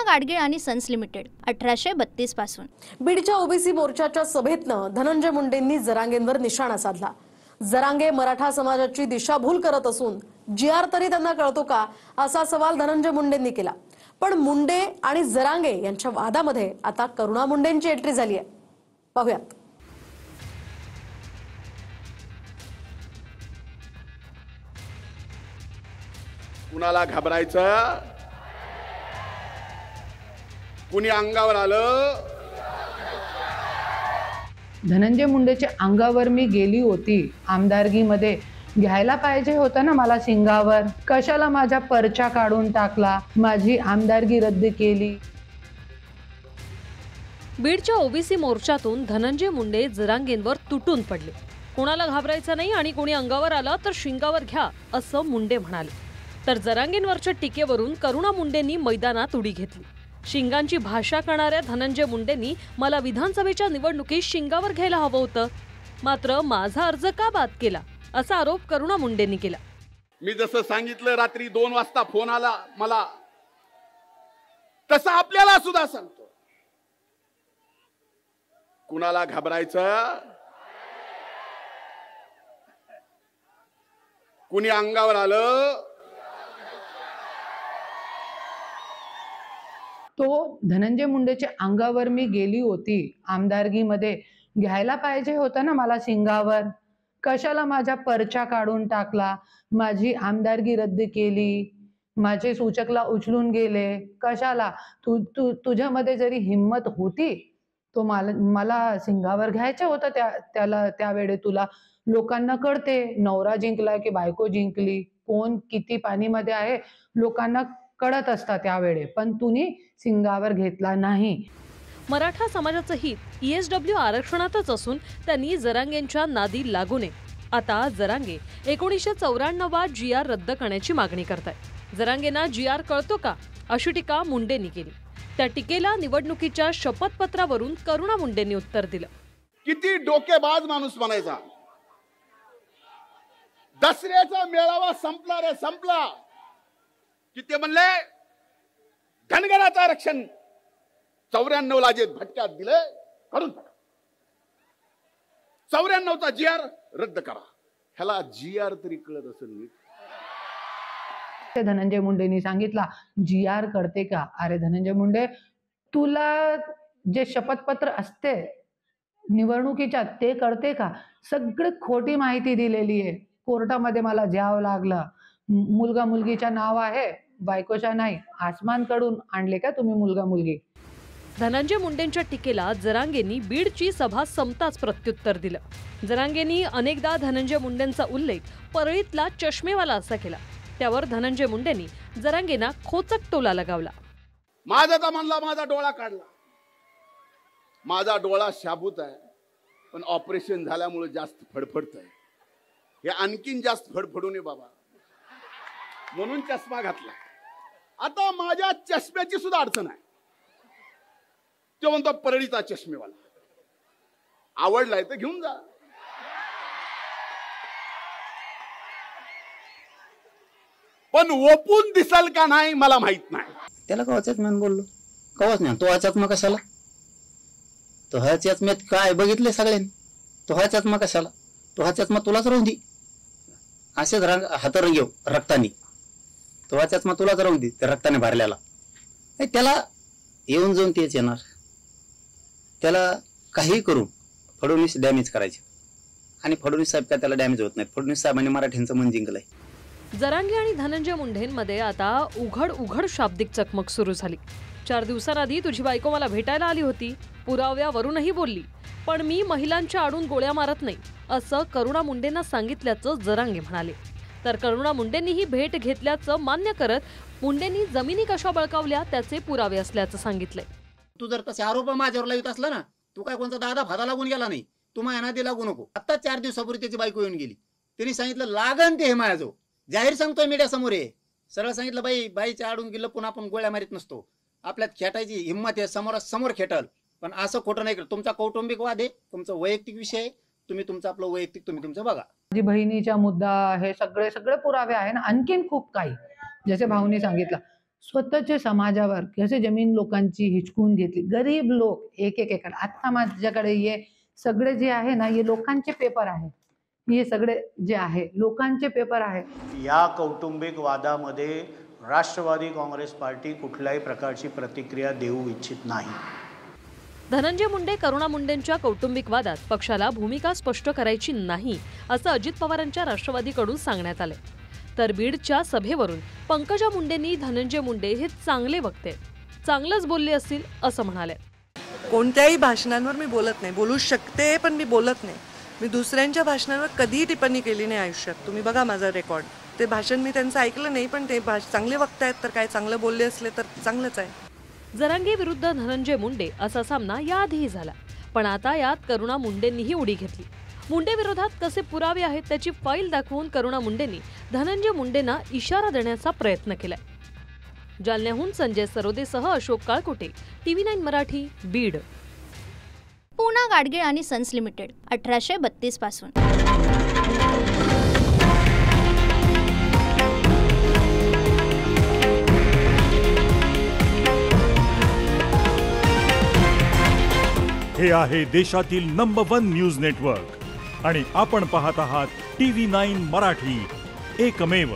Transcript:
गाडगीळ आणि sons limited 1832 पासून। बीडच्या ओबीसी मोर्चाच्या सभेतनं धनंजय मुंडेंनी जरांगेंवर निशाणा साधला। जरांगे मराठा समाजाची दिशाभूल करत असून जीआर तरी त्यांना कळतो का असा सवाल धनंजय मुंडेंनी केला। पण मुंडे आणि जरांगे यांच्या वादामध्ये आता करुणा मुंडेंची एंट्री झाली आहे। पाहूयात। कुणाला घाबरायचं? कुणी अंगावर आलं? धनंजय मुंडेच्या अंगावर मी गेली होती आमदारकीमध्ये, घ्यायला पाहिजे होतं ना मला सिंगावर, कशाला माझा परचा काढून टाकला, माझी आमदारकी रद्द केली। बीडच्या ओबीसी मोर्चातून धनंजय मुंडे जरांगेंवर तुटून पडले। कोणाला घाबरायचं नाही आणि कोणी अंगावर आलं तर शिंगावर घ्या असं मुंडे म्हणाले। तर जरांगेंवरच्या टीकेवरून करुणा मुंडेंनी मैदानात उडी घेतली। शिंगांची भाषा करणाऱ्या धनंजय मुंडेंनी मला विधानसभेच्या निवडणुकीत शिंगावर घ्यायला हवं होतं, मात्र माझा अर्ज का बाद केला असा आरोप करुणा मुंडेंनी केला। मी जसं सांगितलं रात्री 2 वाजता फोन आला मला, तसं आपल्याला सुद्धा सांगतो। कुणाला घाबरायचं? कुणी अंगावर आलं? तो धनंजय मुंडेच्या अंगावर मी गेली होती आमदारकीमध्ये, घ्यायला पाहिजे होतं ना मला सिंगावर, कशाला माझा परचा काढून टाकला, माझी आमदारकी रद्द केली, माझे सूचकला उचलून गेले, कशाला? तुझ्यामध्ये जरी हिम्मत होती तो मला सिंगावर घ्यायचं होतं त्याला त्यावेळे। तुला लोकांना कळते नवरा जिंकला की बायको जिंकली, कोण किती पाणीमध्ये आहे लोकांना कळत असता त्यावेळे, पण तुम्ही सिंगावर घेतला नाही। मराठा समाजाचं हित ESW आरक्षणातच असून त्यांनी जरांगेंच्या नादी लागू नये। आता जरांगे 1994 GR रद्द करण्याची मागणी करतायत। जरांगेंना GR कळतो का अशी टीका मुंडेंनी केली। त्या टीकेला निवडणुकीच्या शपथपत्रावरून करुणा मुंडेंनी उत्तर दिलं। किती डोकेबाज माणूस म्हणायचा। दसऱ्याचा मेळावा संपला रे संपला की ते म्हणले धनगराचं आरक्षण 94ला जे भटक्यात दिले काढून टाका, 94चा GR रद्द करा। ह्याला GR तरी कळत असेल। धनंजय मुंडेंनी सांगितला GR करते का? अरे धनंजय मुंडे, तुला जे शपथपत्र असते निवडणुकीच्या ते करते का? सगळी खोटी माहिती दिलेली आहे। कोर्टामध्ये मला जावं लागलं, मुलगा मुलगीच्या नाव आहे बायकोच्या नाही, आसमान कडून आणले का तुम्ही मुलगा मुलगी? धनंजय मुंडेंच्या टीकेला जरांगेंनी बीडची सभा संपताच प्रत्युत्तर दिलं। जरांगेंनी अनेकदा धनंजय मुंडेंचा उल्लेख परळीतला चष्मेवाला असा केला। त्यावर धनंजय मुंडेंनी जरांगेंना खोचक टोला लगावला। माझा तर म्हणला माझा डोळा काढला, माझा डोळा शाबूत आहे पण ऑपरेशन झाल्यामुळे जास्त फडफडत आहे, हे आणखीन जास्त फडफडू नये बाबा, म्हणून चष्मा घातला। आता माझ्या चष्म्याची सुद्धा अडचण आहे। तो म्हणतो परळीचा चष्मेवाला, आवडलाय तर घेऊन जा। पण ओपून दिसल का नाही मला माहित नाही। त्याला कवाच्यात म्हणून बोललो, कवाच नाही तो ह्याच्यात मग कशाला, तो ह्याच्यात मी काय बघितले सगळ्यांनी, तो ह्याच्यात मग कशाला, तो ह्याच्यात मग तुलाच राहून दे, असेच हात रंगेव रक्तानी, तो ह्याच्यात मग तुलाच राहून दे त्या रक्ताने भरल्याला। त्याला येऊन जाऊन तेच येणार, त्याला काही करून फडणवीस डॅमेज करायचे आणि फडणवीस साहेब काय त्याला डॅमेज होत नाही। फडणवीस साहेबांनी मराठ्यांचं मन जिंकलंय। जरांगे आणि धनंजय मुंडेंमध्ये आता उघड शाब्दिक चकमक सुरू झाली। 4 दिवसांआधी तुझी बायको मला भेटायला आली होती, पुराव्यावरूनही बोलली, पण मी महिलांच्या आडून गोळ्या मारत नाही असं करुणा मुंडेंना सांगितल्याचं जरांगे म्हणाले। तर करुणा मुंडेंनीही भेट घेतल्याचं मान्य करत मुंडेंनी जमिनी कशा बळकावल्या त्याचे पुरावे असल्याचं सांगितलंय। तू जर तसे आरोप माझ्यावर लावित असला ना, तू काय कोणता दादा फादा लागून गेला नाही, तू माझ्या नादी लागू नको। आता 4 दिवसापूर्वी त्याची बायको येऊन गेली, त्यांनी सांगितलं लागन ते हे माझ्याजवळ, जाहीर सांगतोय मीडिया समोर आहे, सरळ सांगितलं बाईच्या आडून गेलं पण आपण गोळ्या मारित नसतो, आपल्यात खेटायची हिंमत आहे, समोर खेटल, पण असं खोटं नाही करत। तुमचा कौटुंबिक वाद आहे, तुमचा वैयक्तिक विषय आहे, तुम्ही तुमचं आपलं वैयक्तिक तुम्ही तुमचं बघा। माझी बहिणीचा मुद्दा हे सगळे पुरावे आहे ना, आणखीन खूप काही जसे भाऊनी सांगितलं स्वतःच्या समाजावर कसे जमीन लोकांची हिचकून घेतली. गरीब लोक एक एक एकड. आता माझ्याकडे हे सगळे जे आहे ना, हे लोकांचे पेपर आहे. हे सगळे जे आहे लोकांचे पेपर आहे. या कौटुंबिक वादामध्ये राष्ट्रवादी काँग्रेस पार्टी कुठल्याही प्रकारची प्रतिक्रिया देऊ इच्छित नाही. धनंजय मुंडे करुणा मुंडेंच्या कौटुंबिक वादात पक्षाला भूमिका स्पष्ट करायची नाही असं अजित पवारांच्या राष्ट्रवादीकडून सांगण्यात आले. तर बीडच्या सभेवरून पंकजा मुंडेंनी धनंजय मुंडे हे चांगले वक्ते, चांगलंच बोलले असतील असं म्हणाले. कोणत्याही भाषणांवर मी बोलत नाही, बोलू शकते पण मी बोलत नाही. मी दुसऱ्यांच्या भाषणांवर कधीही टिप्पणी केली नाही आयुष्यात. तुम्ही बघा माझा रेकॉर्ड. ते भाषण मी त्यांचं ऐकलं नाही, पण ते चांगले वक्ते आहेत तर काय चांगलं बोलले असले तर चांगलंच आहे. जरांगे विरुद्ध धनंजय मुंडे असा सामना याआधीही झाला, पण आता यात करुणा मुंडेंनीही उडी घेतली. मुंडे विरोधात कसे पुरावे आहेत त्याची फाईल दाखवून करुणा मुंडेंनी धनंजय मुंडेंना इशारा देण्याचा प्रयत्न केलाय. जालन्याहून संजय सरोदेसह अशोक काळकुटे, TV9 मराठी, बीड. पूना गाडगीळ आणि सन्स लिमिटेड 1832 पासून. हे आहे देशातील नंबर 1 न्यूज नेटवर्क आणि आपण पाहत आहात TV9 मराठी, एकमेव.